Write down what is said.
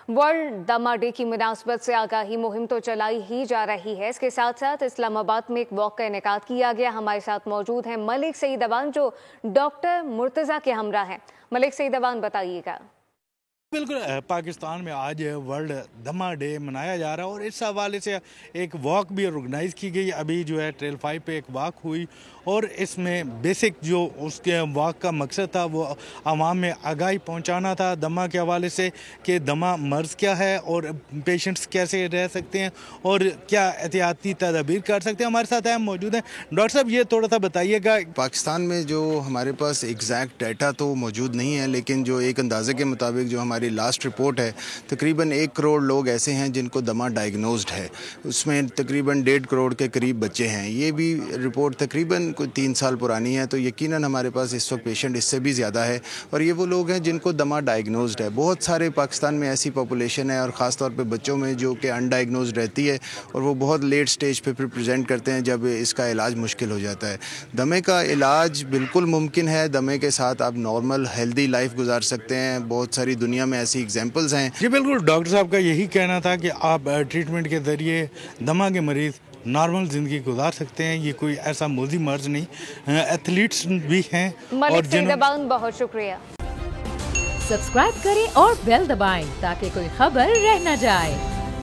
World दमा day की मुनासबत से आगाही मुहिम तो चलाई ही जा रही है। इसके साथ साथ इस्लामाबाद में एक वॉक का इनेकाद किया गया। हमारे साथ मौजूद हैं मलिक सईद अवान जो डॉक्टर मुर्तज़ा के हमरा हैं। मलिक सईद अवान बताइएगा। बिल्कुल, पाकिस्तान में आज वर्ल्ड दमा डे मनाया जा रहा है और इस हवाले से एक वॉक भी ऑर्गेनाइज़ की गई। अभी जो है ट्रेल 5 पे एक वॉक हुई और इसमें बेसिक जो उसके वॉक का मकसद था वो आवाम में आगाही पहुंचाना था दमा के हवाले से कि दमा मर्ज़ क्या है और पेशेंट्स कैसे रह सकते हैं और क्या एहतियाती तदाबीर कर सकते हैं। हमारे साथ हम मौजूद हैं। डॉक्टर साहब, ये थोड़ा सा बताइएगा। पाकिस्तान में जो हमारे पास एग्जैक्ट डाटा तो मौजूद नहीं है, लेकिन जो एक अंदाजे के मुताबिक जो हमारी लास्ट रिपोर्ट है, तकरीबन 1 करोड़ लोग ऐसे हैं जिनको दमा डायग्नोज्ड है। उसमें तकरीबन 1.5 करोड़ के करीब बच्चे हैं। ये भी रिपोर्ट तकरीबन कोई 3 साल पुरानी है, तो यकीनन हमारे पास इस वक्त पेशेंट इससे भी ज़्यादा है और ये वो लोग हैं जिनको दमा डायग्नोज्ड है। बहुत सारे पाकिस्तान में ऐसी पॉपुलेशन है और ख़ास तौर पे बच्चों में जो कि अनडायग्नोज्ड रहती है और वो बहुत लेट स्टेज पे फिर प्रेजेंट करते हैं जब इसका इलाज मुश्किल हो जाता है। दमे का इलाज बिल्कुल मुमकिन है। दमे के साथ आप नॉर्मल हेल्दी लाइफ गुजार सकते हैं। बहुत सारी दुनिया में ऐसी एग्जाम्पल्स हैं। जी बिल्कुल, डॉक्टर साहब का यही कहना था कि आप ट्रीटमेंट के ज़रिए दमा के मरीज़ नॉर्मल ज़िंदगी गुजार सकते हैं। ये कोई ऐसा मोदी मर्ज नहीं, एथलीट्स भी हैं। मलिक सईद अवान, बहुत शुक्रिया। सब्सक्राइब करें और बेल दबाएं ताकि कोई खबर रह न जाए।